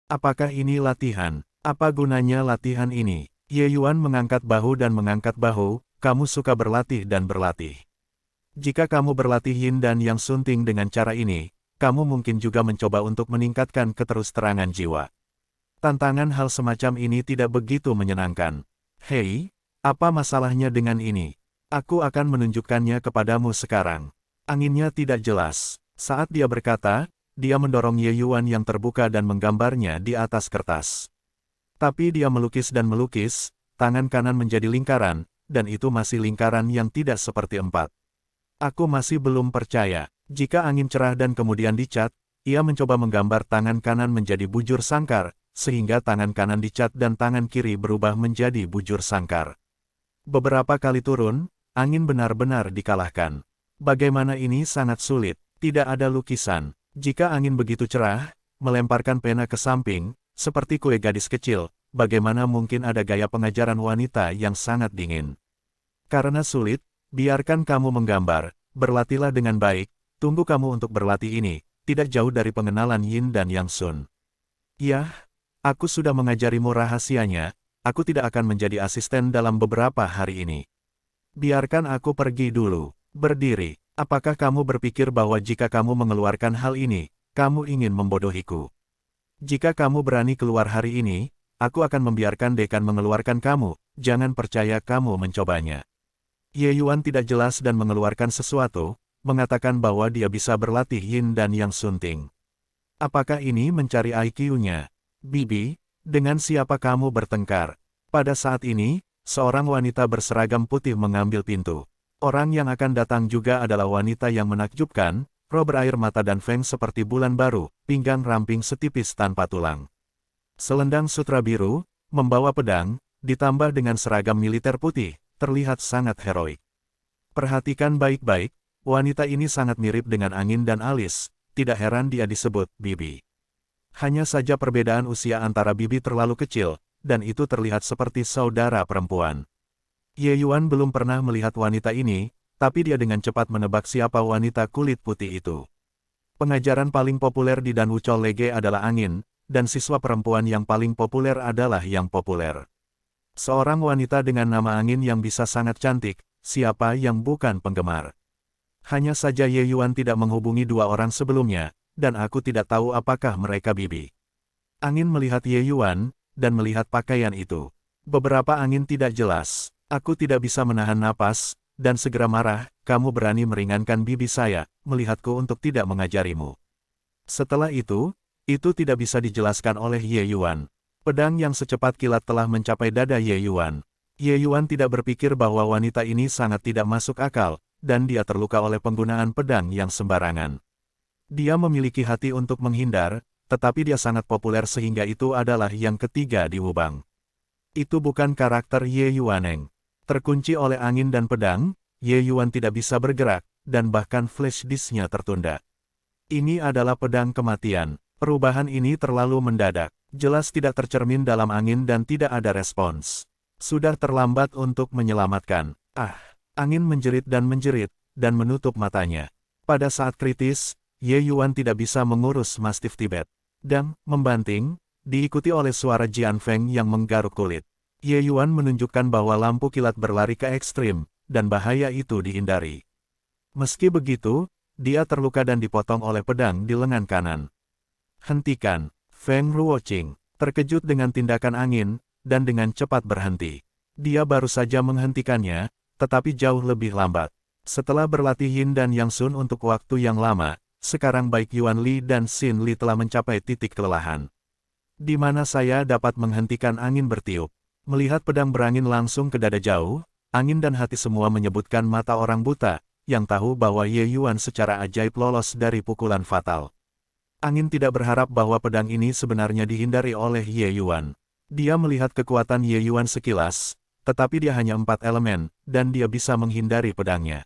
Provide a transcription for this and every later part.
Apakah ini latihan? Apa gunanya latihan ini? Ye Yuan mengangkat bahu dan mengangkat bahu, kamu suka berlatih dan berlatih. Jika kamu berlatih Yin dan Yang Sunting dengan cara ini, kamu mungkin juga mencoba untuk meningkatkan keterus-terangan jiwa. Tantangan hal semacam ini tidak begitu menyenangkan. Hei, apa masalahnya dengan ini? Aku akan menunjukkannya kepadamu sekarang. Anginnya tidak jelas. Saat dia berkata, dia mendorong Ye Yuan yang terbuka dan menggambarnya di atas kertas. Tapi dia melukis dan melukis, tangan kanan menjadi lingkaran, dan itu masih lingkaran yang tidak seperti 4. Aku masih belum percaya. Jika angin cerah dan kemudian dicat, ia mencoba menggambar tangan kanan menjadi bujur sangkar, sehingga tangan kanan dicat dan tangan kiri berubah menjadi bujur sangkar. Beberapa kali turun, angin benar-benar dikalahkan. Bagaimana ini sangat sulit, tidak ada lukisan. Jika angin begitu cerah, melemparkan pena ke samping, seperti kue gadis kecil, bagaimana mungkin ada gaya pengajaran wanita yang sangat dingin? Karena sulit, biarkan kamu menggambar, berlatihlah dengan baik, tunggu kamu untuk berlatih ini, tidak jauh dari pengenalan Yin dan Yang Sun. Yah, aku sudah mengajarimu rahasianya, aku tidak akan menjadi asisten dalam beberapa hari ini. Biarkan aku pergi dulu, berdiri, apakah kamu berpikir bahwa jika kamu mengeluarkan hal ini, kamu ingin membodohiku? Jika kamu berani keluar hari ini, aku akan membiarkan dekan mengeluarkan kamu, jangan percaya kamu mencobanya. Ye Yuan tidak jelas dan mengeluarkan sesuatu, mengatakan bahwa dia bisa berlatih Yin dan Yang Sunting. Apakah ini mencari IQ-nya? Bibi, dengan siapa kamu bertengkar? Pada saat ini, seorang wanita berseragam putih mengambil pintu. Orang yang akan datang juga adalah wanita yang menakjubkan, roh berair mata dan feng seperti bulan baru, pinggang ramping setipis tanpa tulang. Selendang sutra biru, membawa pedang, ditambah dengan seragam militer putih, terlihat sangat heroik. Perhatikan baik-baik, wanita ini sangat mirip dengan angin dan alis, tidak heran dia disebut Bibi. Hanya saja perbedaan usia antara Bibi terlalu kecil, dan itu terlihat seperti saudara perempuan. Ye Yuan belum pernah melihat wanita ini, tapi dia dengan cepat menebak siapa wanita kulit putih itu. Pengajaran paling populer di Dan Wuchol Lege adalah angin, dan siswa perempuan yang paling populer adalah yang populer. Seorang wanita dengan nama angin yang bisa sangat cantik, siapa yang bukan penggemar. Hanya saja Ye Yuan tidak menghubungi dua orang sebelumnya, dan aku tidak tahu apakah mereka Bibi. Angin melihat Ye Yuan, dan melihat pakaian itu. Beberapa angin tidak jelas, aku tidak bisa menahan napas, dan segera marah, kamu berani meringankan Bibi saya, melihatku untuk tidak mengajarimu. Setelah itu tidak bisa dijelaskan oleh Ye Yuan. Pedang yang secepat kilat telah mencapai dada Ye Yuan. Ye Yuan tidak berpikir bahwa wanita ini sangat tidak masuk akal, dan dia terluka oleh penggunaan pedang yang sembarangan. Dia memiliki hati untuk menghindar, tetapi dia sangat populer sehingga itu adalah yang ketiga di Wubang. Itu bukan karakter Ye Yuaneng. Terkunci oleh angin dan pedang, Ye Yuan tidak bisa bergerak, dan bahkan flash disk-nya tertunda. Ini adalah pedang kematian. Perubahan ini terlalu mendadak. Jelas tidak tercermin dalam angin dan tidak ada respons. Sudah terlambat untuk menyelamatkan. Angin menjerit dan menutup matanya. Pada saat kritis, Ye Yuan tidak bisa mengurus Mastiff Tibet. Dan, membanting, diikuti oleh suara Jian Feng yang menggaruk kulit. Ye Yuan menunjukkan bahwa lampu kilat berlari ke ekstrim, dan bahaya itu dihindari. Meski begitu, dia terluka dan dipotong oleh pedang di lengan kanan. Hentikan. Feng Ruoqing terkejut dengan tindakan angin, dan dengan cepat berhenti. Dia baru saja menghentikannya, tetapi jauh lebih lambat. Setelah berlatih Yin dan Yang Sun untuk waktu yang lama, sekarang baik Yuan Li dan Xin Li telah mencapai titik kelelahan. Di mana saya dapat menghentikan angin bertiup? Melihat pedang berangin langsung ke dada jauh, angin dan hati semua menyebutkan mata orang buta, yang tahu bahwa Ye Yuan secara ajaib lolos dari pukulan fatal. Angin tidak berharap bahwa pedang ini sebenarnya dihindari oleh Ye Yuan. Dia melihat kekuatan Ye Yuan sekilas, tetapi dia hanya 4 elemen, dan dia bisa menghindari pedangnya.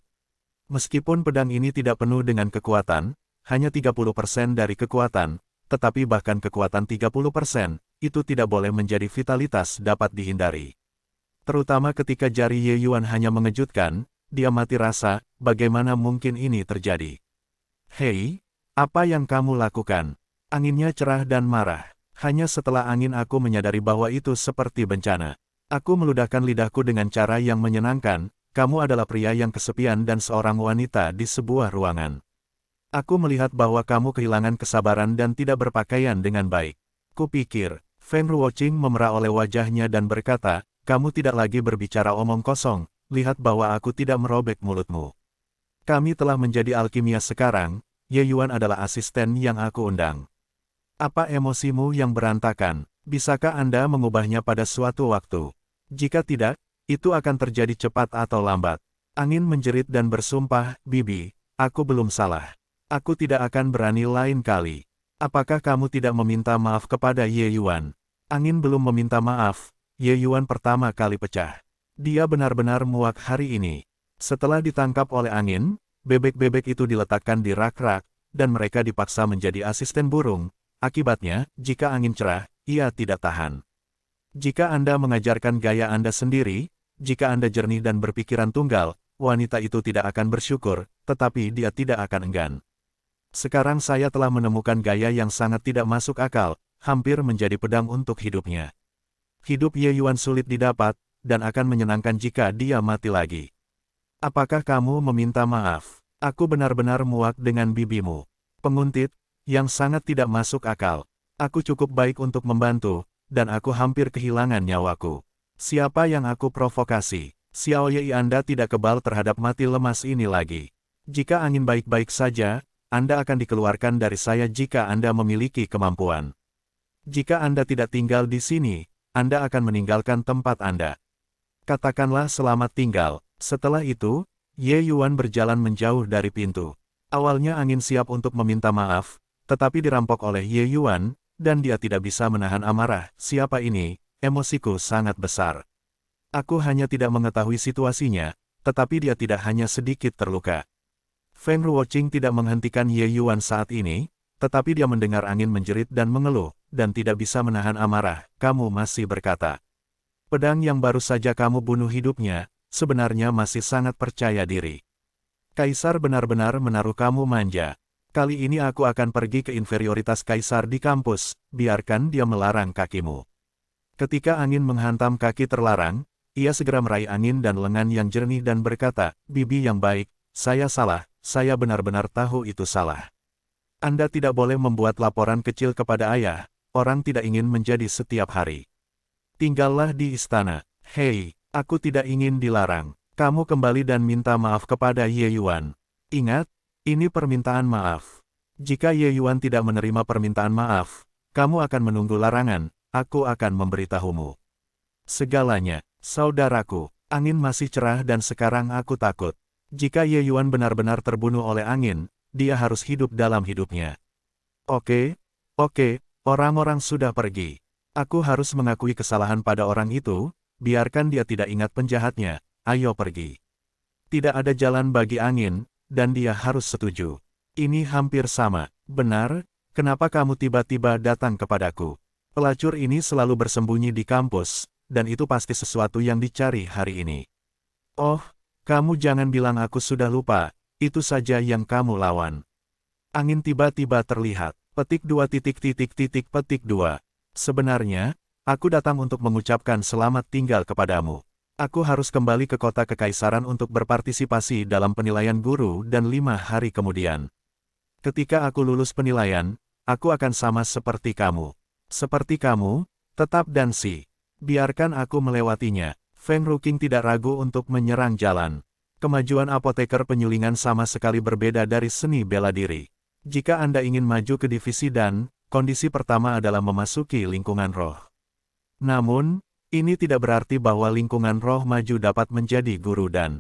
Meskipun pedang ini tidak penuh dengan kekuatan, hanya 30% dari kekuatan, tetapi bahkan kekuatan 30%, itu tidak boleh menjadi vitalitas dapat dihindari. Terutama ketika jari Ye Yuan hanya mengejutkan, dia mati rasa, bagaimana mungkin ini terjadi? Hei! Apa yang kamu lakukan? Anginnya cerah dan marah. Hanya setelah angin aku menyadari bahwa itu seperti bencana. Aku meludahkan lidahku dengan cara yang menyenangkan, kamu adalah pria yang kesepian dan seorang wanita di sebuah ruangan. Aku melihat bahwa kamu kehilangan kesabaran dan tidak berpakaian dengan baik. Kupikir, Feng Ruoqing memerah oleh wajahnya dan berkata, kamu tidak lagi berbicara omong kosong, lihat bahwa aku tidak merobek mulutmu. Kami telah menjadi alkimias sekarang, Ye Yuan adalah asisten yang aku undang. Apa emosimu yang berantakan? Bisakah Anda mengubahnya pada suatu waktu? Jika tidak, itu akan terjadi cepat atau lambat. Angin menjerit dan bersumpah, Bibi, aku belum salah. Aku tidak akan berani lain kali. Apakah kamu tidak meminta maaf kepada Ye Yuan? Angin belum meminta maaf, Ye Yuan pertama kali pecah. Dia benar-benar muak hari ini. Setelah ditangkap oleh angin, bebek-bebek itu diletakkan di rak-rak, dan mereka dipaksa menjadi asisten burung. Akibatnya, jika angin cerah, ia tidak tahan. Jika Anda mengajarkan gaya Anda sendiri, jika Anda jernih dan berpikiran tunggal, wanita itu tidak akan bersyukur, tetapi dia tidak akan enggan. Sekarang saya telah menemukan gaya yang sangat tidak masuk akal, hampir menjadi pedang untuk hidupnya. Hidup Ye Yuan sulit didapat, dan akan menyenangkan jika dia mati lagi. Apakah kamu meminta maaf? Aku benar-benar muak dengan bibimu. Penguntit, yang sangat tidak masuk akal. Aku cukup baik untuk membantu, dan aku hampir kehilangan nyawaku. Siapa yang aku provokasi? Xiao Yei, Anda tidak kebal terhadap mati lemas ini lagi. Jika angin baik-baik saja, Anda akan dikeluarkan dari saya jika Anda memiliki kemampuan. Jika Anda tidak tinggal di sini, Anda akan meninggalkan tempat Anda. Katakanlah selamat tinggal. Setelah itu, Ye Yuan berjalan menjauh dari pintu. Awalnya angin siap untuk meminta maaf, tetapi dirampok oleh Ye Yuan, dan dia tidak bisa menahan amarah. Siapa ini? Emosiku sangat besar. Aku hanya tidak mengetahui situasinya, tetapi dia tidak hanya sedikit terluka. Feng Ruoqing tidak menghentikan Ye Yuan saat ini, tetapi dia mendengar angin menjerit dan mengeluh, dan tidak bisa menahan amarah. Kamu masih berkata. Pedang yang baru saja kamu bunuh hidupnya, sebenarnya masih sangat percaya diri. Kaisar benar-benar menaruh kamu manja. Kali ini aku akan pergi ke inferioritas kaisar di kampus, biarkan dia melarang kakimu. Ketika angin menghantam kaki terlarang, ia segera meraih angin dan lengan yang jernih dan berkata, Bibi yang baik, saya salah, saya benar-benar tahu itu salah. Anda tidak boleh membuat laporan kecil kepada ayah, orang tidak ingin menjadi setiap hari. Tinggallah di istana. Hei, aku tidak ingin dilarang. Kamu kembali dan minta maaf kepada Ye Yuan. Ingat, ini permintaan maaf. Jika Ye Yuan tidak menerima permintaan maaf, kamu akan menunggu larangan, aku akan memberitahumu. Segalanya, saudaraku, angin masih cerah dan sekarang aku takut. Jika Ye Yuan benar-benar terbunuh oleh angin, dia harus hidup dalam hidupnya. Oke, orang-orang sudah pergi. Aku harus mengakui kesalahan pada orang itu, biarkan dia tidak ingat penjahatnya, ayo pergi. Tidak ada jalan bagi angin, dan dia harus setuju. Ini hampir sama, benar, kenapa kamu tiba-tiba datang kepadaku? Pelacur ini selalu bersembunyi di kampus, dan itu pasti sesuatu yang dicari hari ini. Oh, kamu jangan bilang aku sudah lupa, itu saja yang kamu lawan. Angin tiba-tiba terlihat, petik 2. Sebenarnya, aku datang untuk mengucapkan selamat tinggal kepadamu. Aku harus kembali ke kota kekaisaran untuk berpartisipasi dalam penilaian guru dan 5 hari kemudian. Ketika aku lulus penilaian, aku akan sama seperti kamu. Seperti kamu, tetap dan si. Biarkan aku melewatinya. Feng Ruoqing tidak ragu untuk menyerang jalan. Kemajuan apoteker penyulingan sama sekali berbeda dari seni bela diri. Jika Anda ingin maju ke divisi dan, kondisi pertama adalah memasuki lingkungan roh. Namun, ini tidak berarti bahwa lingkungan roh maju dapat menjadi guru dan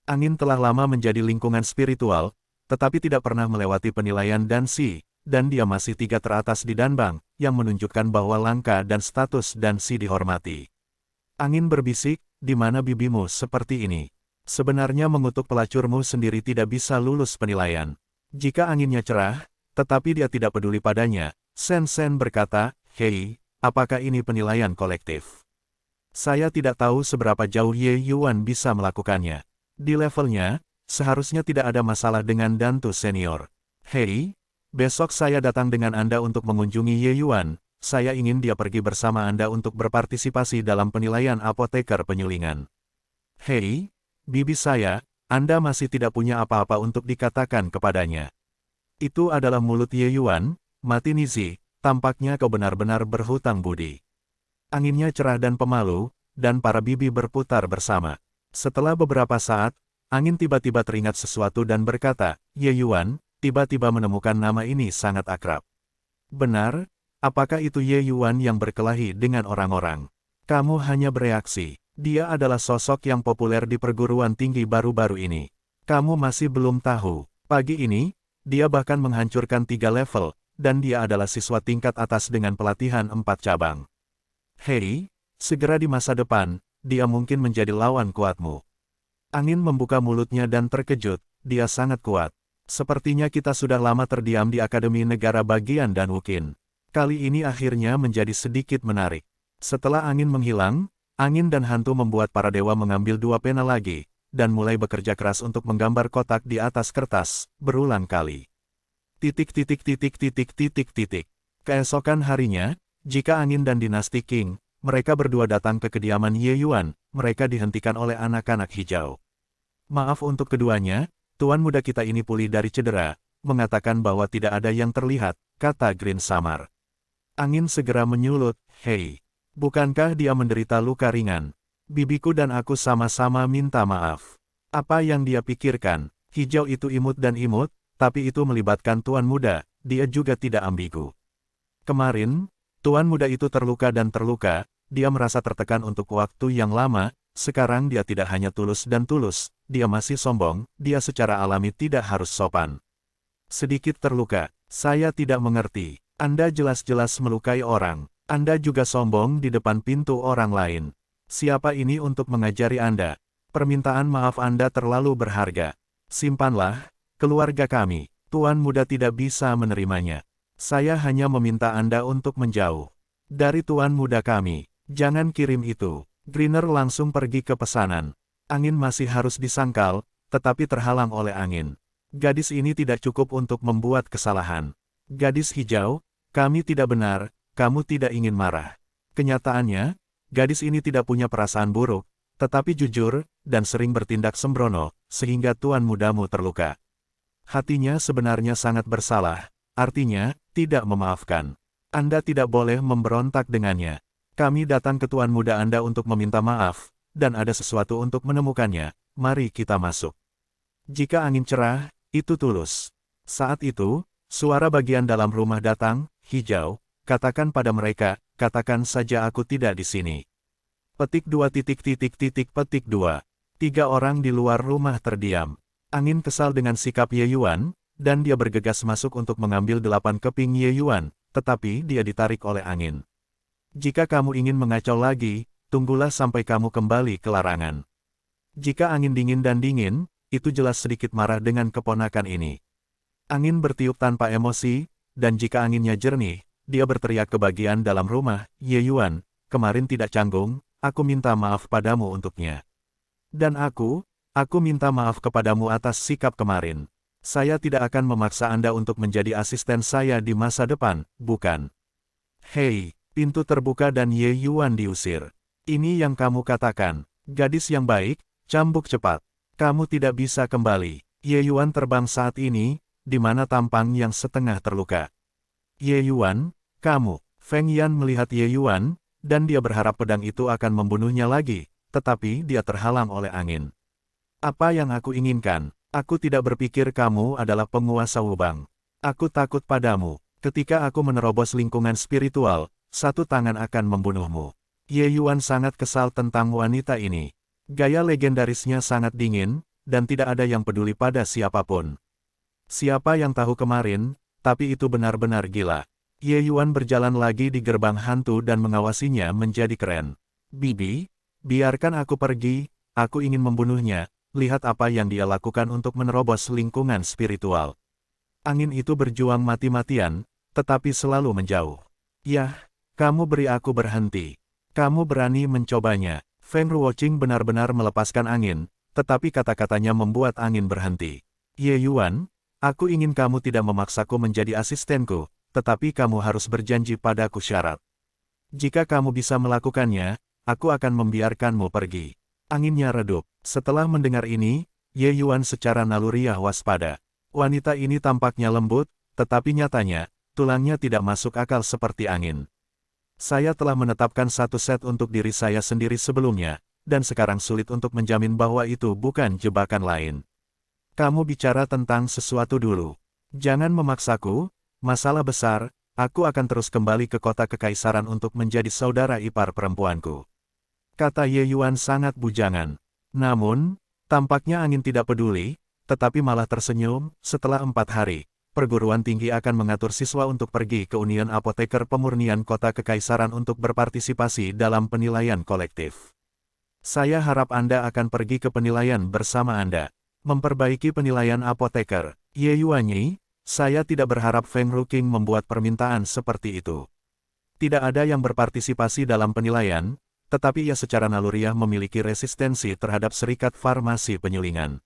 angin telah lama menjadi lingkungan spiritual, tetapi tidak pernah melewati penilaian dan si, dan dia masih 3 teratas di Danbang, yang menunjukkan bahwa langkah dan status dan si dihormati. Angin berbisik, di mana bibimu seperti ini? Sebenarnya mengutuk pelacurmu sendiri tidak bisa lulus penilaian. Jika anginnya cerah, tetapi dia tidak peduli padanya, Sen berkata, hei, apakah ini penilaian kolektif? Saya tidak tahu seberapa jauh Ye Yuan bisa melakukannya. Di levelnya, seharusnya tidak ada masalah dengan Dantu senior. Hei, besok saya datang dengan Anda untuk mengunjungi Ye Yuan, saya ingin dia pergi bersama Anda untuk berpartisipasi dalam penilaian apoteker penyulingan. Hei, bibi saya, Anda masih tidak punya apa-apa untuk dikatakan kepadanya. Itu adalah mulut Ye Yuan, mati Nizi, tampaknya kau benar-benar berhutang budi. Anginnya cerah dan pemalu, dan para bibi berputar bersama. Setelah beberapa saat, angin tiba-tiba teringat sesuatu dan berkata, Ye Yuan, tiba-tiba menemukan nama ini sangat akrab. Benar, apakah itu Ye Yuan yang berkelahi dengan orang-orang? Kamu hanya bereaksi. Dia adalah sosok yang populer di perguruan tinggi baru-baru ini. Kamu masih belum tahu. Pagi ini, dia bahkan menghancurkan 3 level, dan dia adalah siswa tingkat atas dengan pelatihan 4 cabang. Hei, segera di masa depan, dia mungkin menjadi lawan kuatmu. Angin membuka mulutnya dan terkejut, dia sangat kuat. Sepertinya kita sudah lama terdiam di Akademi Negara Bagian dan Wukin. Kali ini akhirnya menjadi sedikit menarik. Setelah angin menghilang, angin dan hantu membuat para dewa mengambil 2 pena lagi, dan mulai bekerja keras untuk menggambar kotak di atas kertas, berulang kali. Keesokan harinya, jika angin dan dinasti Qing, mereka berdua datang ke kediaman Ye Yuan, mereka dihentikan oleh anak-anak hijau. Maaf untuk keduanya, tuan muda kita ini pulih dari cedera, mengatakan bahwa tidak ada yang terlihat, kata Green samar. Angin segera menyulut, hei. Bukankah dia menderita luka ringan? Bibiku dan aku sama-sama minta maaf. Apa yang dia pikirkan? Hijau itu imut dan imut, tapi itu melibatkan tuan muda, dia juga tidak ambigu. Kemarin, tuan muda itu terluka dan terluka, dia merasa tertekan untuk waktu yang lama, sekarang dia tidak hanya tulus dan tulus, dia masih sombong, dia secara alami tidak harus sopan. Sedikit terluka, saya tidak mengerti, Anda jelas-jelas melukai orang. Anda juga sombong di depan pintu orang lain. Siapa ini untuk mengajari Anda? Permintaan maaf Anda terlalu berharga. Simpanlah, keluarga kami. Tuan muda tidak bisa menerimanya. Saya hanya meminta Anda untuk menjauh dari tuan muda kami. Jangan kirim itu. Greener langsung pergi ke pesanan. Angin masih harus disangkal, tetapi terhalang oleh angin. Gadis ini tidak cukup untuk membuat kesalahan. Gadis hijau, kami tidak benar. Kamu tidak ingin marah. Kenyataannya, gadis ini tidak punya perasaan buruk, tetapi jujur, dan sering bertindak sembrono, sehingga tuan mudamu terluka. Hatinya sebenarnya sangat bersalah, artinya, tidak memaafkan. Anda tidak boleh memberontak dengannya. Kami datang ke tuan muda Anda untuk meminta maaf, dan ada sesuatu untuk menemukannya, mari kita masuk. Jika angin cerah, itu tulus. Saat itu, suara bagian dalam rumah datang, hijau. Katakan pada mereka, katakan saja aku tidak di sini. Petik 2. 3 orang di luar rumah terdiam. Angin kesal dengan sikap Ye Yuan, dan dia bergegas masuk untuk mengambil 8 keping Ye Yuan, tetapi dia ditarik oleh angin. Jika kamu ingin mengacau lagi, tunggulah sampai kamu kembali ke larangan. Jika angin dingin dan dingin, itu jelas sedikit marah dengan keponakan ini. Angin bertiup tanpa emosi, dan jika anginnya jernih, dia berteriak ke bagian dalam rumah, Ye Yuan, kemarin tidak canggung, aku minta maaf padamu untuknya. Dan aku minta maaf kepadamu atas sikap kemarin. Saya tidak akan memaksa Anda untuk menjadi asisten saya di masa depan, bukan? Hei, pintu terbuka dan Ye Yuan diusir. Ini yang kamu katakan, gadis yang baik, cambuk cepat. Kamu tidak bisa kembali. Ye Yuan terbang saat ini, di mana tampang yang setengah terluka. Ye Yuan, kamu. Feng Yan melihat Ye Yuan, dan dia berharap pedang itu akan membunuhnya lagi, tetapi dia terhalang oleh angin. Apa yang aku inginkan? Aku tidak berpikir kamu adalah penguasa Wubang. Aku takut padamu. Ketika aku menerobos lingkungan spiritual, satu tangan akan membunuhmu. Ye Yuan sangat kesal tentang wanita ini. Gaya legendarisnya sangat dingin, dan tidak ada yang peduli pada siapapun. Siapa yang tahu kemarin, tapi itu benar-benar gila. Ye Yuan berjalan lagi di gerbang hantu dan mengawasinya menjadi keren. Bibi, biarkan aku pergi, aku ingin membunuhnya, lihat apa yang dia lakukan untuk menerobos lingkungan spiritual. Angin itu berjuang mati-matian, tetapi selalu menjauh. Yah, kamu beri aku berhenti. Kamu berani mencobanya. Feng Ruoqing benar-benar melepaskan angin, tetapi kata-katanya membuat angin berhenti. Ye Yuan, aku ingin kamu tidak memaksaku menjadi asistenku, tetapi kamu harus berjanji padaku syarat. Jika kamu bisa melakukannya, aku akan membiarkanmu pergi. Anginnya redup. Setelah mendengar ini, Ye Yuan secara naluriah waspada. Wanita ini tampaknya lembut, tetapi nyatanya, tulangnya tidak masuk akal seperti angin. Saya telah menetapkan satu set untuk diri saya sendiri sebelumnya, dan sekarang sulit untuk menjamin bahwa itu bukan jebakan lain. Kamu bicara tentang sesuatu dulu. Jangan memaksaku, masalah besar, aku akan terus kembali ke kota kekaisaran untuk menjadi saudara ipar perempuanku. Kata Ye Yuan sangat bujangan. Namun, tampaknya angin tidak peduli, tetapi malah tersenyum. Setelah 4 hari, perguruan tinggi akan mengatur siswa untuk pergi ke Union Apoteker Pemurnian Kota Kekaisaran untuk berpartisipasi dalam penilaian kolektif. Saya harap Anda akan pergi ke penilaian bersama Anda. Memperbaiki penilaian apoteker. Ye Yuanyi, saya tidak berharap Feng Ruqing membuat permintaan seperti itu. Tidak ada yang berpartisipasi dalam penilaian, tetapi ia secara naluriah memiliki resistensi terhadap serikat farmasi penyulingan.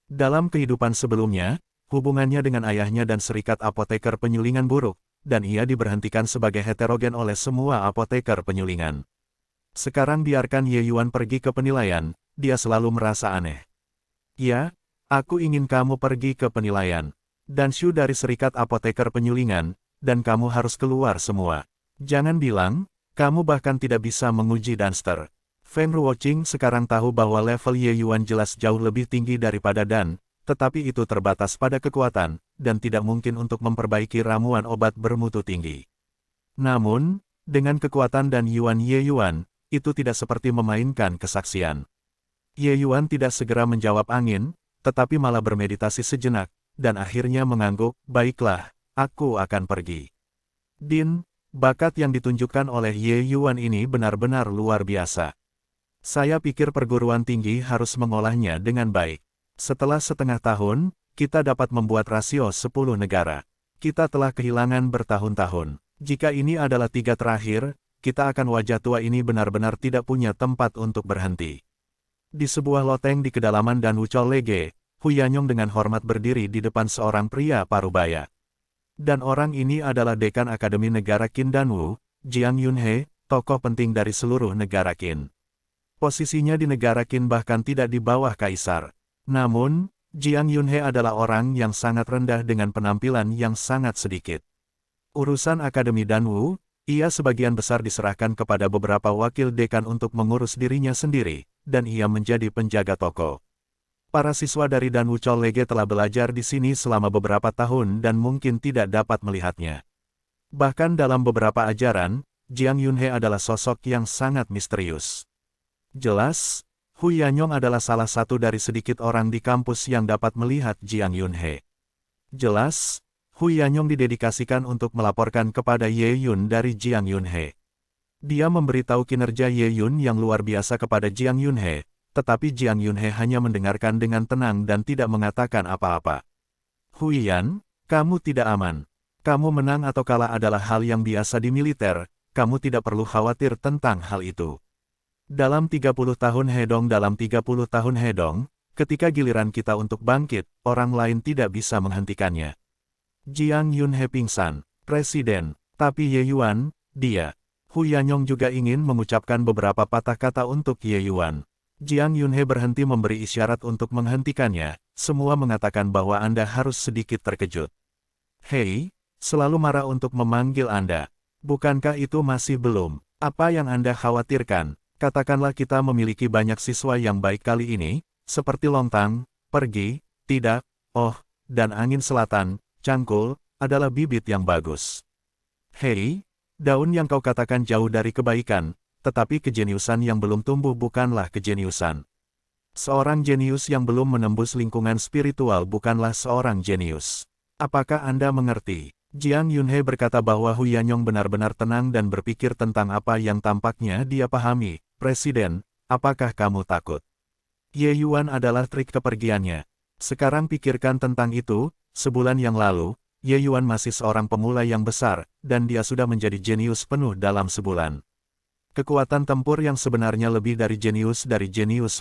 Dalam kehidupan sebelumnya, hubungannya dengan ayahnya dan serikat apoteker penyulingan buruk, dan ia diberhentikan sebagai heterogen oleh semua apoteker penyulingan. Sekarang biarkan Ye Yuan pergi ke penilaian, dia selalu merasa aneh. Ya, aku ingin kamu pergi ke penilaian. Dan Shu dari serikat apoteker penyulingan, dan kamu harus keluar semua. Jangan bilang, kamu bahkan tidak bisa menguji Danster. Feng Ruoqing sekarang tahu bahwa level Ye Yuan jelas jauh lebih tinggi daripada Dan, tetapi itu terbatas pada kekuatan, dan tidak mungkin untuk memperbaiki ramuan obat bermutu tinggi. Namun, dengan kekuatan dan Yuan Ye Yuan, itu tidak seperti memainkan kesaksian. Ye Yuan tidak segera menjawab angin, tetapi malah bermeditasi sejenak, dan akhirnya mengangguk, baiklah, aku akan pergi. Din, bakat yang ditunjukkan oleh Ye Yuan ini benar-benar luar biasa. Saya pikir perguruan tinggi harus mengolahnya dengan baik. Setelah setengah tahun, kita dapat membuat rasio 10 negara. Kita telah kehilangan bertahun-tahun. Jika ini adalah 3 terakhir, kita akan wajah tua ini benar-benar tidak punya tempat untuk berhenti. Di sebuah loteng di kedalaman dan Wuchol Lege, Hu Yanyong dengan hormat berdiri di depan seorang pria parubaya. Dan orang ini adalah dekan Akademi Negara Qin Danwu, Jiang Yunhe, tokoh penting dari seluruh negara Qin. Posisinya di negara Qin bahkan tidak di bawah kaisar. Namun, Jiang Yunhe adalah orang yang sangat rendah dengan penampilan yang sangat sedikit. Urusan Akademi Danwu, ia sebagian besar diserahkan kepada beberapa wakil dekan untuk mengurus dirinya sendiri, dan ia menjadi penjaga toko. Para siswa dari Dan Wuchol Lege telah belajar di sini selama beberapa tahun dan mungkin tidak dapat melihatnya. Bahkan dalam beberapa ajaran, Jiang Yunhe adalah sosok yang sangat misterius. Jelas, Hu Yanyong adalah salah satu dari sedikit orang di kampus yang dapat melihat Jiang Yunhe. Jelas, Hu Yanyong didedikasikan untuk melaporkan kepada Ye Yun dari Jiang Yunhe. Dia memberitahu kinerja Ye Yun yang luar biasa kepada Jiang Yunhe, tetapi Jiang Yunhe hanya mendengarkan dengan tenang dan tidak mengatakan apa-apa. Huiyan, kamu tidak aman. Kamu menang atau kalah adalah hal yang biasa di militer, kamu tidak perlu khawatir tentang hal itu. Dalam 30 tahun Hedong, ketika giliran kita untuk bangkit, orang lain tidak bisa menghentikannya. Jiang Yunhe pingsan, Presiden, tapi Ye Yuan, dia. Hu Yanyong juga ingin mengucapkan beberapa patah kata untuk Ye Yuan. Jiang Yunhe berhenti memberi isyarat untuk menghentikannya, semua mengatakan bahwa Anda harus sedikit terkejut. Hei, selalu marah untuk memanggil Anda. Bukankah itu masih belum? Apa yang Anda khawatirkan? Katakanlah kita memiliki banyak siswa yang baik kali ini, seperti Longtang, Pergi, Tidak, Oh, dan Angin Selatan, Cangkul, adalah bibit yang bagus. Hei, daun yang kau katakan jauh dari kebaikan, tetapi kejeniusan yang belum tumbuh bukanlah kejeniusan. Seorang jenius yang belum menembus lingkungan spiritual bukanlah seorang jenius. Apakah Anda mengerti? Jiang Yunhe berkata bahwa Hu Yanyong benar-benar tenang dan berpikir tentang apa yang tampaknya dia pahami. Presiden, apakah kamu takut? Ye Yuan adalah trik kepergiannya. Sekarang pikirkan tentang itu, sebulan yang lalu, Ye Yuan masih seorang pemula yang besar, dan dia sudah menjadi jenius penuh dalam sebulan. Kekuatan tempur yang sebenarnya lebih dari jenius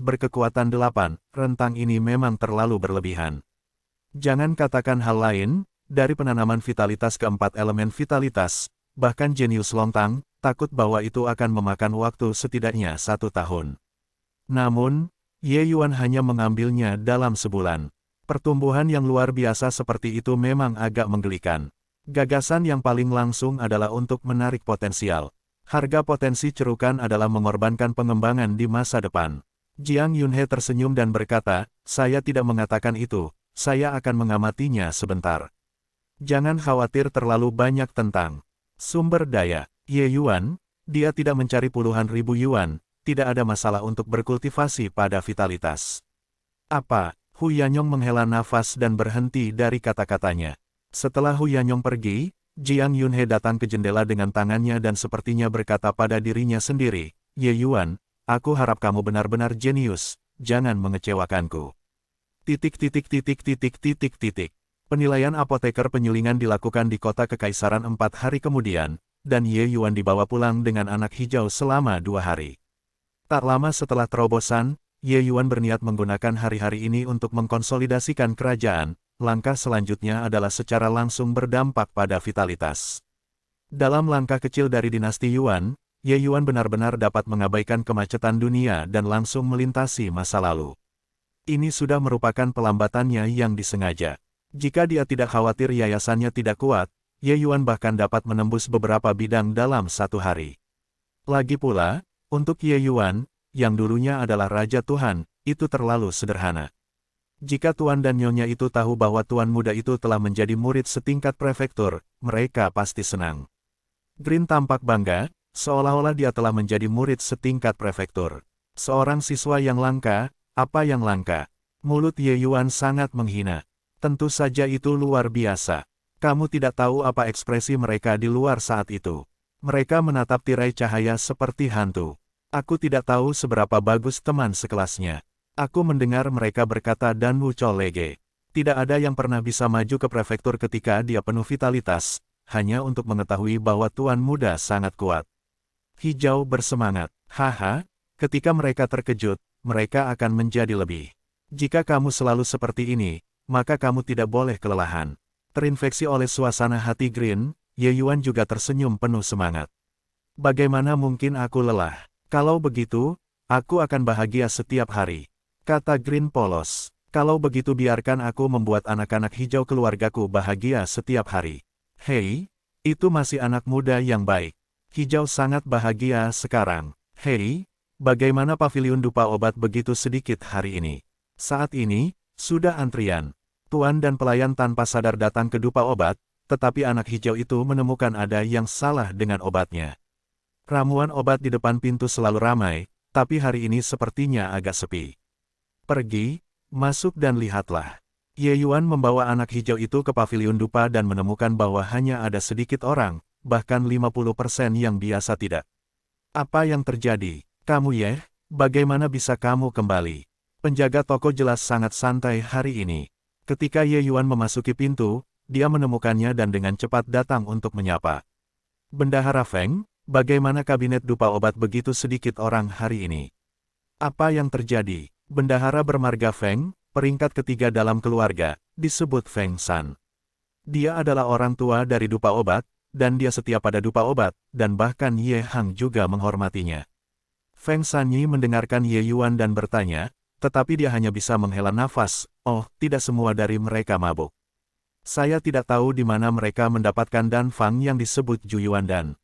berkekuatan 8, rentang ini memang terlalu berlebihan. Jangan katakan hal lain, dari penanaman vitalitas keempat elemen vitalitas, bahkan jenius Longtang, takut bahwa itu akan memakan waktu setidaknya 1 tahun. Namun, Ye Yuan hanya mengambilnya dalam sebulan. Pertumbuhan yang luar biasa seperti itu memang agak menggelikan. Gagasan yang paling langsung adalah untuk menarik potensial. Harga potensi cerukan adalah mengorbankan pengembangan di masa depan. Jiang Yunhe tersenyum dan berkata, saya tidak mengatakan itu, saya akan mengamatinya sebentar. Jangan khawatir terlalu banyak tentang sumber daya. Ye Yuan, dia tidak mencari puluhan ribu yuan, tidak ada masalah untuk berkultivasi pada vitalitas. Apa? Hu Yanyong menghela nafas dan berhenti dari kata-katanya. Setelah Hu Yanyong pergi, Jiang Yunhe datang ke jendela dengan tangannya dan sepertinya berkata pada dirinya sendiri, Ye Yuan, aku harap kamu benar-benar jenius, jangan mengecewakanku. Penilaian apoteker penyulingan dilakukan di kota kekaisaran 4 hari kemudian, dan Ye Yuan dibawa pulang dengan anak hijau selama 2 hari. Tak lama setelah terobosan, Ye Yuan berniat menggunakan hari-hari ini untuk mengkonsolidasikan kerajaan. Langkah selanjutnya adalah secara langsung berdampak pada vitalitas. Dalam langkah kecil dari dinasti Yuan, Ye Yuan benar-benar dapat mengabaikan kemacetan dunia dan langsung melintasi masa lalu. Ini sudah merupakan pelambatannya yang disengaja. Jika dia tidak khawatir yayasannya tidak kuat, Ye Yuan bahkan dapat menembus beberapa bidang dalam 1 hari. Lagi pula, untuk Ye Yuan, yang dulunya adalah Raja Tuhan, itu terlalu sederhana. Jika Tuan dan Nyonya itu tahu bahwa Tuan muda itu telah menjadi murid setingkat prefektur, mereka pasti senang. Green tampak bangga, seolah-olah dia telah menjadi murid setingkat prefektur. Seorang siswa yang langka, apa yang langka? Mulut Ye Yuan sangat menghina. Tentu saja itu luar biasa. Kamu tidak tahu apa ekspresi mereka di luar saat itu. Mereka menatap tirai cahaya seperti hantu. Aku tidak tahu seberapa bagus teman sekelasnya. Aku mendengar mereka berkata dan Wuchol Lege. Tidak ada yang pernah bisa maju ke prefektur ketika dia penuh vitalitas, hanya untuk mengetahui bahwa Tuan muda sangat kuat. Hijau bersemangat. Haha, ketika mereka terkejut, mereka akan menjadi lebih. Jika kamu selalu seperti ini, maka kamu tidak boleh kelelahan. Terinfeksi oleh suasana hati Green, Ye Yuan juga tersenyum penuh semangat. Bagaimana mungkin aku lelah? Kalau begitu, aku akan bahagia setiap hari. Kata Green polos, kalau begitu biarkan aku membuat anak-anak hijau keluargaku bahagia setiap hari. Hei, itu masih anak muda yang baik. Hijau sangat bahagia sekarang. Hei, bagaimana pavilion dupa obat begitu sedikit hari ini? Saat ini, sudah antrian. Tuan dan pelayan tanpa sadar datang ke dupa obat, tetapi anak hijau itu menemukan ada yang salah dengan obatnya. Ramuan obat di depan pintu selalu ramai, tapi hari ini sepertinya agak sepi. Pergi, masuk dan lihatlah. Ye Yuan membawa anak hijau itu ke pavilion dupa dan menemukan bahwa hanya ada sedikit orang, bahkan 50% yang biasa tidak. Apa yang terjadi? Kamu Ye, bagaimana bisa kamu kembali? Penjaga toko jelas sangat santai hari ini. Ketika Ye Yuan memasuki pintu, dia menemukannya dan dengan cepat datang untuk menyapa. Bendahara Feng, bagaimana kabinet dupa obat begitu sedikit orang hari ini? Apa yang terjadi? Bendahara bermarga Feng, peringkat ketiga dalam keluarga, disebut Feng San. Dia adalah orang tua dari dupa obat, dan dia setia pada dupa obat, dan bahkan Ye Hang juga menghormatinya. Feng Sanyi mendengarkan Ye Yuan dan bertanya, tetapi dia hanya bisa menghela nafas, oh, tidak semua dari mereka mabuk. Saya tidak tahu di mana mereka mendapatkan Dan Fang yang disebut Ju Yuan Dan.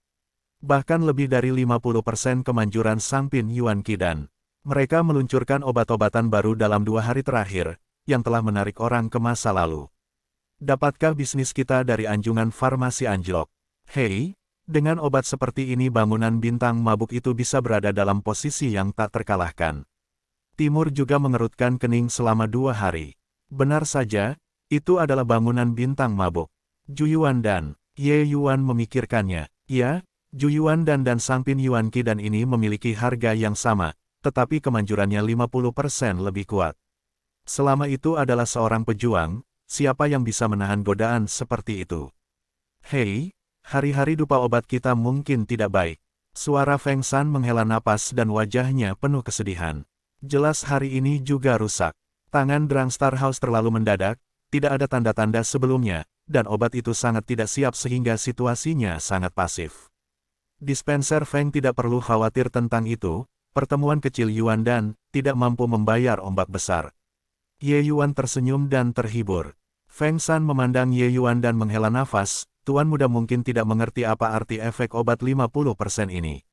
Bahkan lebih dari 50% kemanjuran Sangpin Yuan Qidan. Mereka meluncurkan obat-obatan baru dalam 2 hari terakhir, yang telah menarik orang ke masa lalu. Dapatkah bisnis kita dari anjungan farmasi anjlok? Hei, dengan obat seperti ini bangunan bintang mabuk itu bisa berada dalam posisi yang tak terkalahkan. Timur juga mengerutkan kening selama 2 hari. Benar saja, itu adalah bangunan bintang mabuk. Ju Yuan Dan, Ye Yuan memikirkannya. Ya, Ju Yuan Dan Sangpin Yuan Qidan ini memiliki harga yang sama, tetapi kemanjurannya 50% lebih kuat. Selama itu adalah seorang pejuang, siapa yang bisa menahan godaan seperti itu? Hei, hari-hari dupa obat kita mungkin tidak baik. Suara Feng San menghela napas dan wajahnya penuh kesedihan. Jelas hari ini juga rusak. Tangan Drangstar House terlalu mendadak, tidak ada tanda-tanda sebelumnya, dan obat itu sangat tidak siap sehingga situasinya sangat pasif. Dispenser Feng tidak perlu khawatir tentang itu, pertemuan kecil Yuan dan tidak mampu membayar ombak besar. Ye Yuan tersenyum dan terhibur. Feng Shan memandang Ye Yuan dan menghela nafas, tuan muda mungkin tidak mengerti apa arti efek obat 50% ini.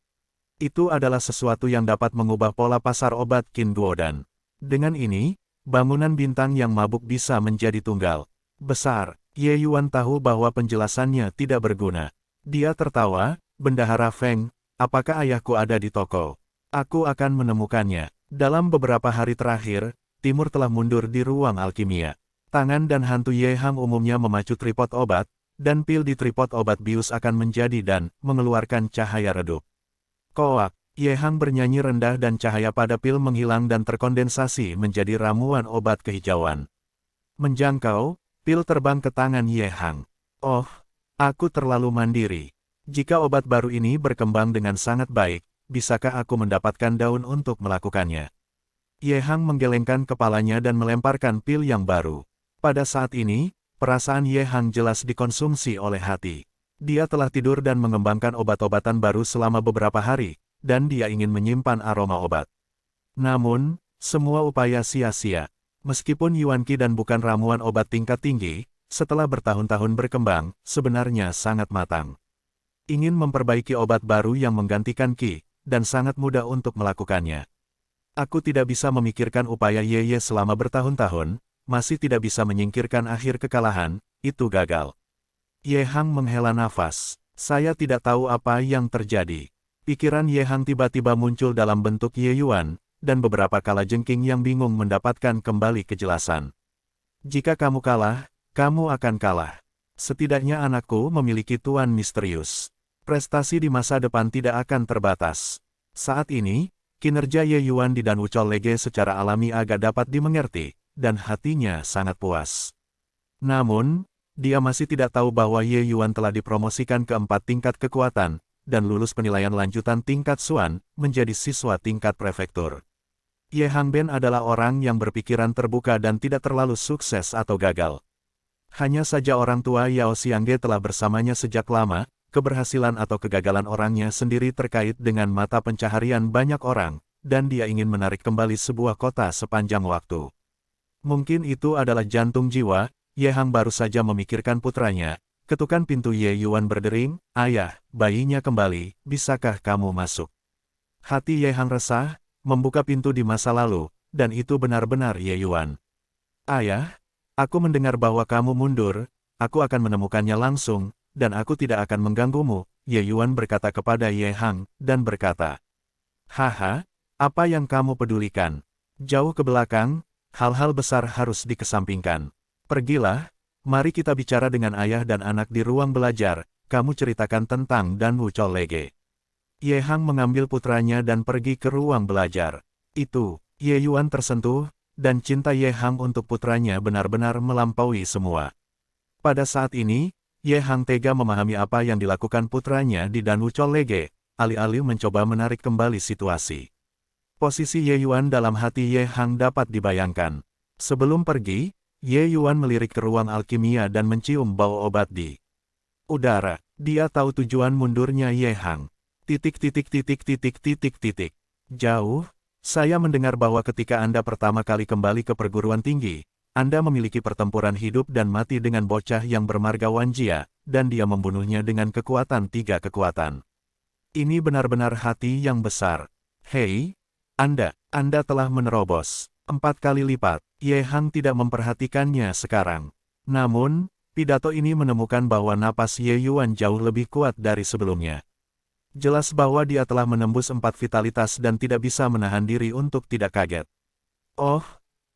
Itu adalah sesuatu yang dapat mengubah pola pasar obat Qin Duodan. Dengan ini, bangunan bintang yang mabuk bisa menjadi tunggal. Besar, Ye Yuan tahu bahwa penjelasannya tidak berguna. Dia tertawa, Bendahara Feng, apakah ayahku ada di toko? Aku akan menemukannya. Dalam beberapa hari terakhir, Timur telah mundur di ruang alkimia. Tangan dan hantu Ye Hang umumnya memacu tripod obat, dan pil di tripod obat bius akan menjadi dan mengeluarkan cahaya redup. Koak, Ye Hang bernyanyi rendah dan cahaya pada pil menghilang dan terkondensasi menjadi ramuan obat kehijauan. Menjangkau, pil terbang ke tangan Ye Hang. Oh, aku terlalu mandiri. Jika obat baru ini berkembang dengan sangat baik, bisakah aku mendapatkan daun untuk melakukannya? Ye Hang menggelengkan kepalanya dan melemparkan pil yang baru. Pada saat ini, perasaan Ye Hang jelas dikonsumsi oleh hati. Dia telah tidur dan mengembangkan obat-obatan baru selama beberapa hari, dan dia ingin menyimpan aroma obat. Namun, semua upaya sia-sia. Meskipun Yuan Qi dan bukan ramuan obat tingkat tinggi, setelah bertahun-tahun berkembang, sebenarnya sangat matang. Ingin memperbaiki obat baru yang menggantikan Qi, dan sangat mudah untuk melakukannya. Aku tidak bisa memikirkan upaya Ye selama bertahun-tahun, masih tidak bisa menyingkirkan akhir kekalahan, itu gagal. Ye Hang menghela nafas. Saya tidak tahu apa yang terjadi. Pikiran Ye Hang tiba-tiba muncul dalam bentuk Ye Yuan, dan beberapa kalajengking yang bingung mendapatkan kembali kejelasan. Jika kamu kalah, kamu akan kalah. Setidaknya anakku memiliki tuan misterius. Prestasi di masa depan tidak akan terbatas. Saat ini, kinerja Ye Yuan di Dan Wuchol Lege secara alami agak dapat dimengerti, dan hatinya sangat puas. Namun, dia masih tidak tahu bahwa Ye Yuan telah dipromosikan ke 4 tingkat kekuatan, dan lulus penilaian lanjutan tingkat Xuan, menjadi siswa tingkat prefektur. Ye Hangben adalah orang yang berpikiran terbuka dan tidak terlalu sukses atau gagal. Hanya saja orang tua Yao Xiangge telah bersamanya sejak lama, keberhasilan atau kegagalan orangnya sendiri terkait dengan mata pencaharian banyak orang, dan dia ingin menarik kembali sebuah kota sepanjang waktu. Mungkin itu adalah jantung jiwa. Ye Hang baru saja memikirkan putranya. Ketukan pintu Ye Yuan berdering, "Ayah, bayinya kembali, bisakah kamu masuk?" Hati Ye Hang resah, membuka pintu di masa lalu, dan itu benar-benar Ye Yuan. "Ayah, aku mendengar bahwa kamu mundur, aku akan menemukannya langsung, dan aku tidak akan mengganggumu," Ye Yuan berkata kepada Ye Hang, dan berkata, "Haha, apa yang kamu pedulikan? Jauh ke belakang, hal-hal besar harus dikesampingkan. Pergilah, mari kita bicara dengan ayah dan anak di ruang belajar, kamu ceritakan tentang Dan Wuchol Lege." Ye Hang mengambil putranya dan pergi ke ruang belajar. Itu, Ye Yuan tersentuh, dan cinta Ye Hang untuk putranya benar-benar melampaui semua. Pada saat ini, Ye Hang tega memahami apa yang dilakukan putranya di Dan Wuchol Lege, alih-alih mencoba menarik kembali situasi. Posisi Ye Yuan dalam hati Ye Hang dapat dibayangkan. Sebelum pergi, Ye Yuan melirik ke ruang alkimia dan mencium bau obat di udara. Dia tahu tujuan mundurnya Ye Hang. Jauh, saya mendengar bahwa ketika Anda pertama kali kembali ke perguruan tinggi, Anda memiliki pertempuran hidup dan mati dengan bocah yang bermarga Wan Jia, dan dia membunuhnya dengan kekuatan 3 kekuatan. Ini benar-benar hati yang besar. Hei, Anda telah menerobos 4 kali lipat. Ye Hang tidak memperhatikannya sekarang. Namun, pidato ini menemukan bahwa napas Ye Yuan jauh lebih kuat dari sebelumnya. Jelas bahwa dia telah menembus 4 vitalitas dan tidak bisa menahan diri untuk tidak kaget. Oh,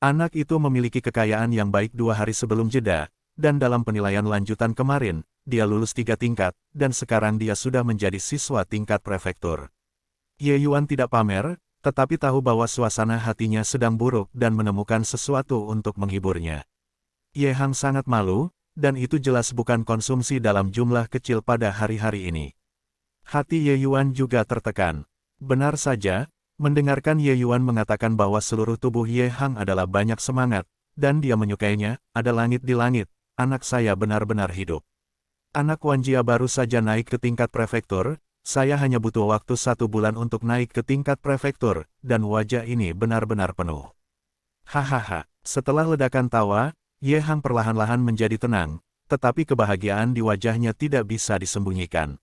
anak itu memiliki kekayaan yang baik 2 hari sebelum jeda, dan dalam penilaian lanjutan kemarin, dia lulus 3 tingkat, dan sekarang dia sudah menjadi siswa tingkat prefektur. Ye Yuan tidak pamer, tetapi tahu bahwa suasana hatinya sedang buruk dan menemukan sesuatu untuk menghiburnya. Ye Hang sangat malu, dan itu jelas bukan konsumsi dalam jumlah kecil pada hari-hari ini. Hati Ye Yuan juga tertekan. Benar saja, mendengarkan Ye Yuan mengatakan bahwa seluruh tubuh Ye Hang adalah banyak semangat, dan dia menyukainya, ada langit di langit, anak saya benar-benar hidup. Anak Wanjia baru saja naik ke tingkat prefektur, saya hanya butuh waktu 1 bulan untuk naik ke tingkat prefektur, dan wajah ini benar-benar penuh. Hahaha, setelah ledakan tawa, Ye Hang perlahan-lahan menjadi tenang, tetapi kebahagiaan di wajahnya tidak bisa disembunyikan.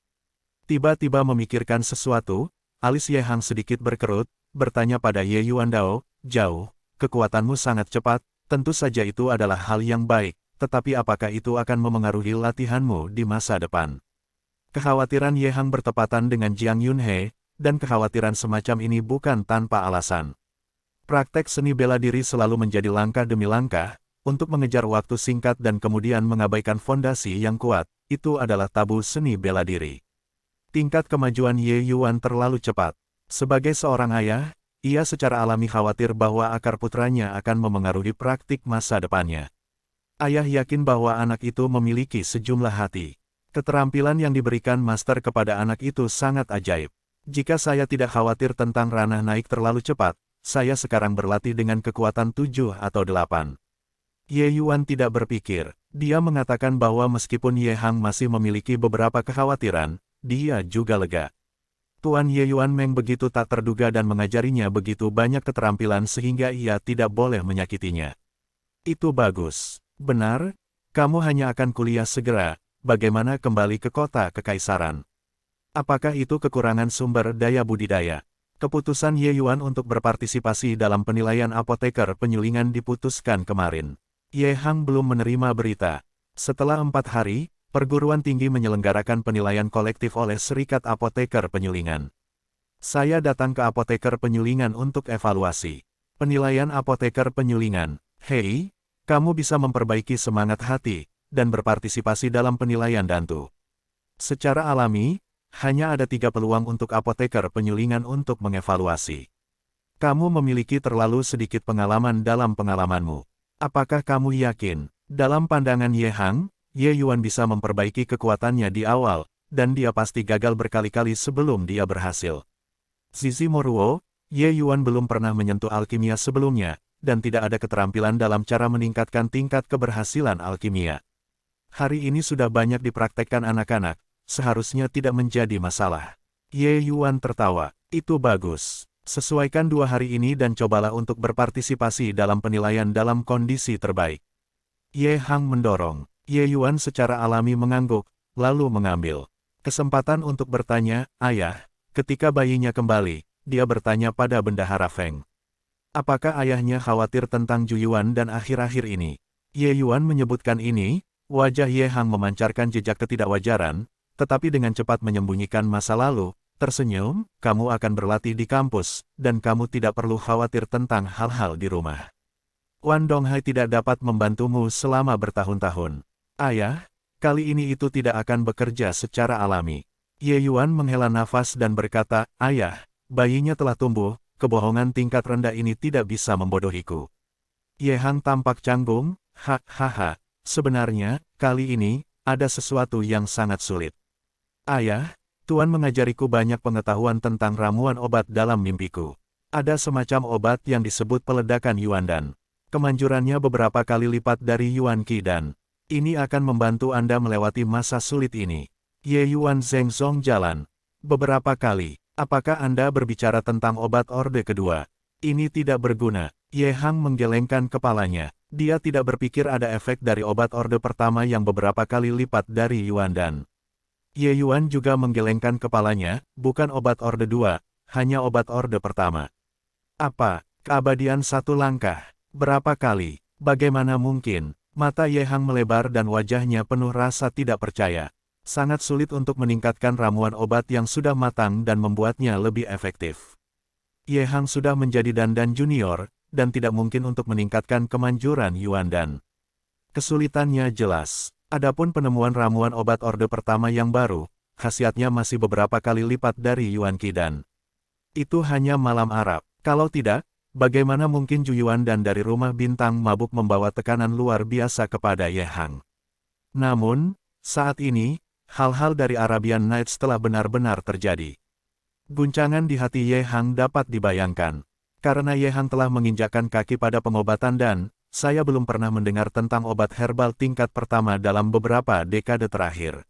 Tiba-tiba memikirkan sesuatu, alis Ye Hang sedikit berkerut, bertanya pada Ye Yuandao, jauh, kekuatanmu sangat cepat, tentu saja itu adalah hal yang baik. Tetapi apakah itu akan memengaruhi latihanmu di masa depan? Kekhawatiran Ye Hang bertepatan dengan Jiang Yunhe, dan kekhawatiran semacam ini bukan tanpa alasan. Praktek seni bela diri selalu menjadi langkah demi langkah, untuk mengejar waktu singkat dan kemudian mengabaikan fondasi yang kuat, itu adalah tabu seni bela diri. Tingkat kemajuan Ye Yuan terlalu cepat. Sebagai seorang ayah, ia secara alami khawatir bahwa akar putranya akan memengaruhi praktik masa depannya. Ayah yakin bahwa anak itu memiliki sejumlah hati. Keterampilan yang diberikan master kepada anak itu sangat ajaib. Jika saya tidak khawatir tentang ranah naik terlalu cepat, saya sekarang berlatih dengan kekuatan 7 atau 8. Ye Yuan tidak berpikir. Dia mengatakan bahwa meskipun Ye Hang masih memiliki beberapa kekhawatiran, dia juga lega. Tuan Ye Yuan Meng begitu tak terduga dan mengajarinya begitu banyak keterampilan sehingga ia tidak boleh menyakitinya. Itu bagus. Benar, kamu hanya akan kuliah segera, bagaimana kembali ke kota kekaisaran? Apakah itu kekurangan sumber daya budidaya? Keputusan Ye Yuan untuk berpartisipasi dalam penilaian apoteker penyulingan diputuskan kemarin. Ye Hang belum menerima berita. Setelah 4 hari, perguruan tinggi menyelenggarakan penilaian kolektif oleh Serikat Apoteker Penyulingan. Saya datang ke apoteker penyulingan untuk evaluasi. Penilaian apoteker penyulingan. Hei, kamu bisa memperbaiki semangat hati, dan berpartisipasi dalam penilaian Dantu. Secara alami, hanya ada 3 peluang untuk apoteker penyulingan untuk mengevaluasi. Kamu memiliki terlalu sedikit pengalaman dalam pengalamanmu. Apakah kamu yakin, dalam pandangan Ye Hang, Ye Yuan bisa memperbaiki kekuatannya di awal, dan dia pasti gagal berkali-kali sebelum dia berhasil. Zizi Moruo, Ye Yuan belum pernah menyentuh alkimia sebelumnya, dan tidak ada keterampilan dalam cara meningkatkan tingkat keberhasilan alkimia. Hari ini sudah banyak dipraktekkan anak-anak, seharusnya tidak menjadi masalah. Ye Yuan tertawa, itu bagus. Sesuaikan 2 hari ini dan cobalah untuk berpartisipasi dalam penilaian dalam kondisi terbaik. Ye Hang mendorong. Ye Yuan secara alami mengangguk, lalu mengambil kesempatan untuk bertanya, ayah, ketika bayinya kembali, dia bertanya pada Bendahara Feng. Apakah ayahnya khawatir tentang Ju Yuan dan akhir-akhir ini? Ye Yuan menyebutkan ini, wajah Ye Hang memancarkan jejak ketidakwajaran, tetapi dengan cepat menyembunyikan masa lalu, tersenyum, kamu akan berlatih di kampus, dan kamu tidak perlu khawatir tentang hal-hal di rumah. Wan Donghai tidak dapat membantumu selama bertahun-tahun. Ayah, kali ini itu tidak akan bekerja secara alami. Ye Yuan menghela nafas dan berkata, ayah, bayinya telah tumbuh, kebohongan tingkat rendah ini tidak bisa membodohiku. Ye Hang tampak canggung, hahaha, sebenarnya, kali ini, ada sesuatu yang sangat sulit. Ayah, Tuan mengajariku banyak pengetahuan tentang ramuan obat dalam mimpiku. Ada semacam obat yang disebut peledakan Yuandan. Kemanjurannya beberapa kali lipat dari Yuan Qidan. Ini akan membantu Anda melewati masa sulit ini. Ye Yuan Zhengzong jalan. Beberapa kali. Apakah Anda berbicara tentang obat orde kedua? Ini tidak berguna. Ye Hang menggelengkan kepalanya. Dia tidak berpikir ada efek dari obat orde pertama yang beberapa kali lipat dari Yuandan. Ye Yuan juga menggelengkan kepalanya, bukan obat orde 2, hanya obat orde pertama. Apa? Keabadian 1 langkah? Berapa kali? Bagaimana mungkin? Mata Ye Hang melebar dan wajahnya penuh rasa tidak percaya. Sangat sulit untuk meningkatkan ramuan obat yang sudah matang dan membuatnya lebih efektif. Ye Hang sudah menjadi dandan junior, dan tidak mungkin untuk meningkatkan kemanjuran Yuandan. Kesulitannya jelas. Adapun penemuan ramuan obat orde pertama yang baru, khasiatnya masih beberapa kali lipat dari Yuan Qidan. Itu hanya malam Arab. Kalau tidak, bagaimana mungkin Ju Yuandan dari rumah bintang mabuk membawa tekanan luar biasa kepada Ye Hang? Namun, saat ini, hal-hal dari Arabian Nights telah benar-benar terjadi. Guncangan di hati Ye Hang dapat dibayangkan. Karena Ye Hang telah menginjakkan kaki pada pengobatan dan, saya belum pernah mendengar tentang obat herbal tingkat pertama dalam beberapa dekade terakhir.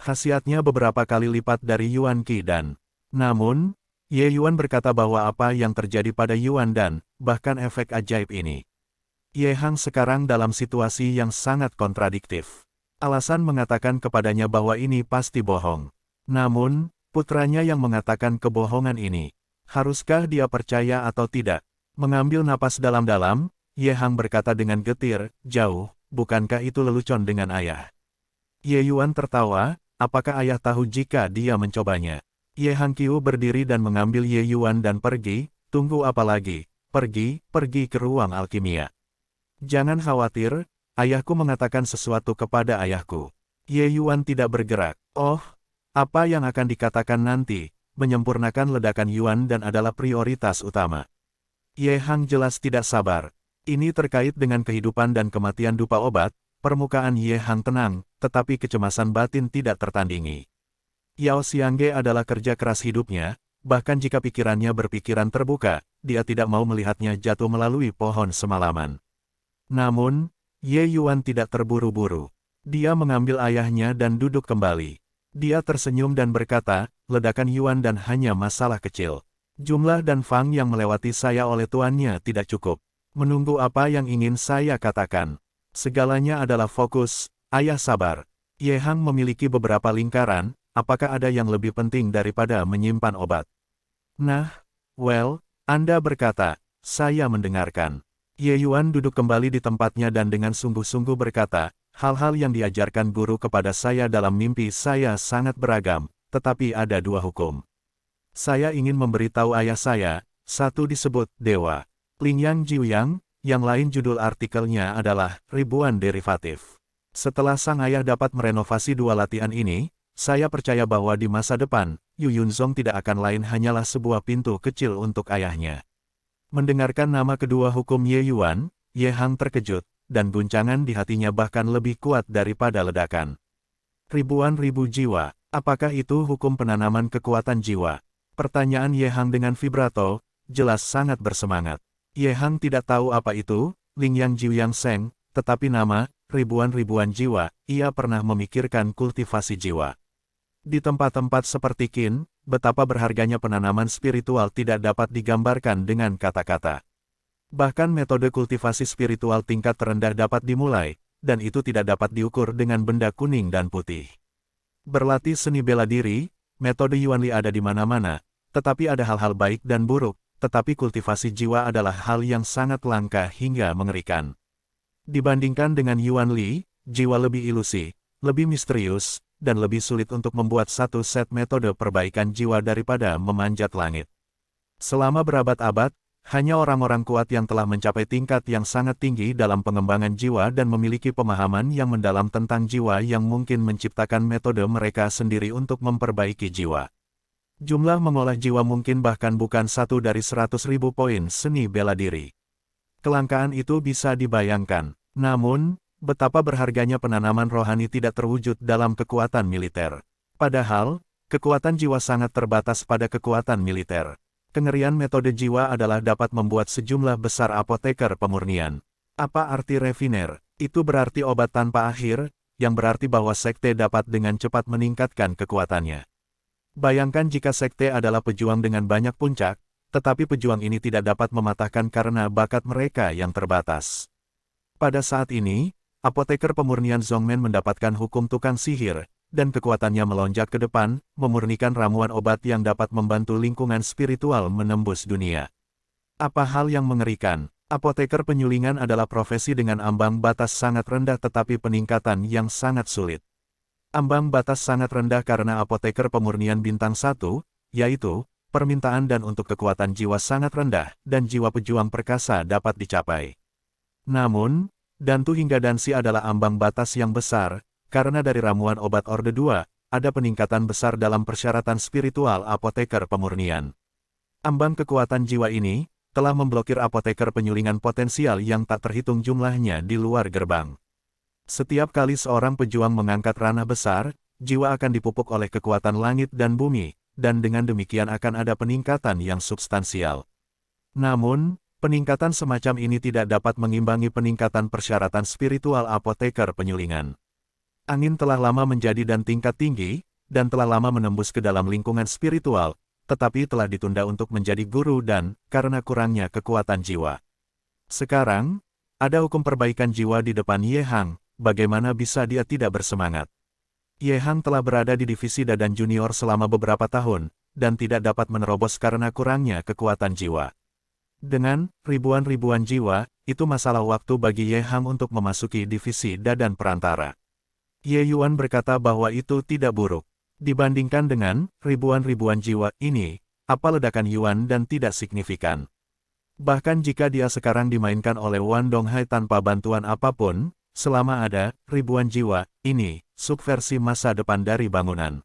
Khasiatnya beberapa kali lipat dari Yuan Qi dan. Namun, Ye Yuan berkata bahwa apa yang terjadi pada Yuan dan, bahkan efek ajaib ini. Ye Hang sekarang dalam situasi yang sangat kontradiktif. Alasan mengatakan kepadanya bahwa ini pasti bohong. Namun, putranya yang mengatakan kebohongan ini. Haruskah dia percaya atau tidak? Mengambil napas dalam-dalam, Ye Hang berkata dengan getir, jauh, bukankah itu lelucon dengan ayah? Ye Yuan tertawa, apakah ayah tahu jika dia mencobanya? Ye Hang Qiu berdiri dan mengambil Ye Yuan dan pergi, tunggu apa lagi, pergi ke ruang alkimia. Jangan khawatir, ayahku mengatakan sesuatu kepada ayahku. Ye Yuan tidak bergerak. Oh, apa yang akan dikatakan nanti, menyempurnakan ledakan Yuan dan adalah prioritas utama. Ye Hang jelas tidak sabar. Ini terkait dengan kehidupan dan kematian dupa obat. Permukaan Ye Hang tenang, tetapi kecemasan batin tidak tertandingi. Yao Xiangge adalah kerja keras hidupnya, bahkan jika pikirannya berpikiran terbuka, dia tidak mau melihatnya jatuh melalui pohon semalaman. Namun, Ye Yuan tidak terburu-buru. Dia mengambil ayahnya dan duduk kembali. Dia tersenyum dan berkata, ledakan Yuan dan hanya masalah kecil. Jumlah dan fang yang melewati saya oleh tuannya tidak cukup. Menunggu apa yang ingin saya katakan. Segalanya adalah fokus, ayah sabar. Ye Hang memiliki beberapa lingkaran, apakah ada yang lebih penting daripada menyimpan obat? Nah, Anda berkata, saya mendengarkan. Ye Yuan duduk kembali di tempatnya dan dengan sungguh-sungguh berkata, hal-hal yang diajarkan guru kepada saya dalam mimpi saya sangat beragam, tetapi ada dua hukum. Saya ingin memberitahu ayah saya, satu disebut Dewa. Lingyang Jiuyang, yang lain judul artikelnya adalah Ribuan Derivatif. Setelah sang ayah dapat merenovasi dua latihan ini, saya percaya bahwa di masa depan, Yu Yunzong tidak akan lain hanyalah sebuah pintu kecil untuk ayahnya. Mendengarkan nama kedua hukum Ye Yuan, Ye Hang terkejut, dan guncangan di hatinya bahkan lebih kuat daripada ledakan. Ribuan ribu jiwa, apakah itu hukum penanaman kekuatan jiwa? Pertanyaan Ye Hang dengan vibrato, jelas sangat bersemangat. Ye Hang tidak tahu apa itu, Lingyang Jiuyang Seng, tetapi nama, ribuan-ribuan jiwa, ia pernah memikirkan kultivasi jiwa. Di tempat-tempat seperti Qin, betapa berharganya penanaman spiritual tidak dapat digambarkan dengan kata-kata. Bahkan metode kultivasi spiritual tingkat terendah dapat dimulai, dan itu tidak dapat diukur dengan benda kuning dan putih. Berlatih seni bela diri, metode Yuanli ada di mana-mana, tetapi ada hal-hal baik dan buruk. Tetapi kultivasi jiwa adalah hal yang sangat langka hingga mengerikan. Dibandingkan dengan Yuan Li, jiwa lebih ilusi, lebih misterius, dan lebih sulit untuk membuat satu set metode perbaikan jiwa daripada memanjat langit. Selama berabad-abad, hanya orang-orang kuat yang telah mencapai tingkat yang sangat tinggi dalam pengembangan jiwa dan memiliki pemahaman yang mendalam tentang jiwa yang mungkin menciptakan metode mereka sendiri untuk memperbaiki jiwa. Jumlah mengolah jiwa mungkin bahkan bukan satu dari 100.000 poin seni bela diri. Kelangkaan itu bisa dibayangkan. Namun, betapa berharganya penanaman rohani tidak terwujud dalam kekuatan militer. Padahal, kekuatan jiwa sangat terbatas pada kekuatan militer. Kengerian metode jiwa adalah dapat membuat sejumlah besar apoteker pemurnian. Apa arti refiner? Itu berarti obat tanpa akhir, yang berarti bahwa sekte dapat dengan cepat meningkatkan kekuatannya. Bayangkan jika sekte adalah pejuang dengan banyak puncak, tetapi pejuang ini tidak dapat mematahkan karena bakat mereka yang terbatas. Pada saat ini, apoteker pemurnian Zhongmen mendapatkan hukum tukang sihir, dan kekuatannya melonjak ke depan, memurnikan ramuan obat yang dapat membantu lingkungan spiritual menembus dunia. Apa hal yang mengerikan? Apoteker penyulingan adalah profesi dengan ambang batas sangat rendah tetapi peningkatan yang sangat sulit. Ambang batas sangat rendah karena apoteker pemurnian bintang 1, yaitu, permintaan dan untuk kekuatan jiwa sangat rendah, dan jiwa pejuang perkasa dapat dicapai. Namun, Dantu hingga Dansi adalah ambang batas yang besar, karena dari ramuan obat Orde 2, ada peningkatan besar dalam persyaratan spiritual apoteker pemurnian. Ambang kekuatan jiwa ini, telah memblokir apoteker penyulingan potensial yang tak terhitung jumlahnya di luar gerbang. Setiap kali seorang pejuang mengangkat ranah besar, jiwa akan dipupuk oleh kekuatan langit dan bumi, dan dengan demikian akan ada peningkatan yang substansial. Namun, Peningkatan semacam ini tidak dapat mengimbangi peningkatan persyaratan spiritual apoteker penyulingan. Angin telah lama menjadi dan tingkat tinggi, dan telah lama menembus ke dalam lingkungan spiritual, tetapi telah ditunda untuk menjadi guru dan, karena kurangnya kekuatan jiwa. Sekarang, ada hukum perbaikan jiwa di depan Ye Hang, bagaimana bisa dia tidak bersemangat? Ye Hang telah berada di divisi Dadan Junior selama beberapa tahun, dan tidak dapat menerobos karena kurangnya kekuatan jiwa. Dengan ribuan-ribuan jiwa, itu masalah waktu bagi Ye Hang untuk memasuki divisi Dadan Perantara. Ye Yuan berkata bahwa itu tidak buruk. Dibandingkan dengan ribuan-ribuan jiwa ini, apa ledakan Yuan dan tidak signifikan. Bahkan jika dia sekarang dimainkan oleh Wan Donghai tanpa bantuan apapun, selama ada ribuan jiwa, ini subversi masa depan dari bangunan.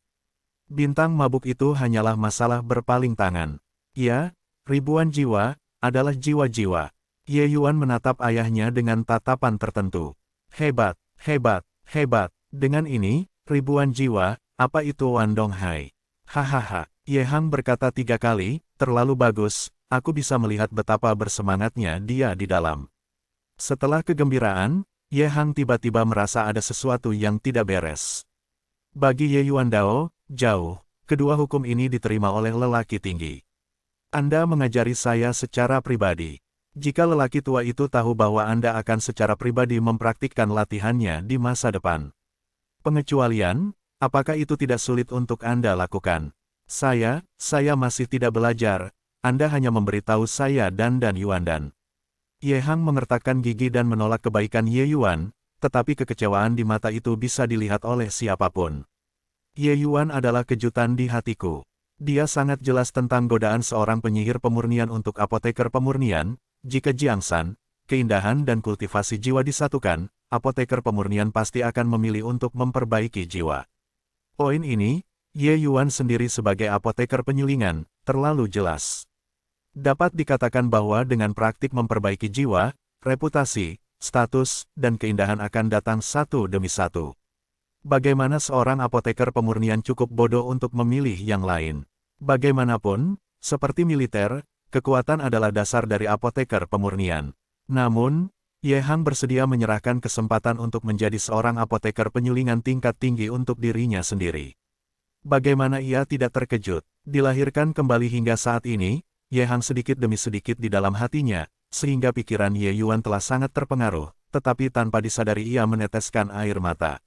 Bintang mabuk itu hanyalah masalah berpaling tangan. Ya, ribuan jiwa adalah jiwa-jiwa. Ye Yuan menatap ayahnya dengan tatapan tertentu. Hebat, hebat, hebat. Dengan ini, ribuan jiwa, apa itu Wan Donghai? Hahaha, Ye Hang berkata 3 kali, terlalu bagus, aku bisa melihat betapa bersemangatnya dia di dalam. Setelah kegembiraan, Ye Hang tiba-tiba merasa ada sesuatu yang tidak beres. Bagi Ye Yuan Dao, jauh, kedua hukum ini diterima oleh lelaki tinggi. Anda mengajari saya secara pribadi. Jika lelaki tua itu tahu bahwa Anda akan secara pribadi mempraktikkan latihannya di masa depan. Pengecualian, apakah itu tidak sulit untuk Anda lakukan? Saya masih tidak belajar, Anda hanya memberitahu saya dan Yuandan. Ye Hang mengertakkan gigi dan menolak kebaikan Ye Yuan, tetapi kekecewaan di mata itu bisa dilihat oleh siapapun. Ye Yuan adalah kejutan di hatiku. Dia sangat jelas tentang godaan seorang penyihir pemurnian untuk apoteker pemurnian, jika Jiangsan, keindahan dan kultivasi jiwa disatukan, apoteker pemurnian pasti akan memilih untuk memperbaiki jiwa. Poin ini, Ye Yuan sendiri sebagai apoteker penyulingan, terlalu jelas. Dapat dikatakan bahwa dengan praktik memperbaiki jiwa, reputasi, status, dan keindahan akan datang satu demi satu. Bagaimana seorang apoteker pemurnian cukup bodoh untuk memilih yang lain? Bagaimanapun, seperti militer, kekuatan adalah dasar dari apoteker pemurnian. Namun, Ye Hang bersedia menyerahkan kesempatan untuk menjadi seorang apoteker penyulingan tingkat tinggi untuk dirinya sendiri. Bagaimana ia tidak terkejut? Dilahirkan kembali hingga saat ini, Ye Hang sedikit demi sedikit di dalam hatinya, sehingga pikiran Ye Yuan telah sangat terpengaruh, tetapi tanpa disadari ia meneteskan air mata.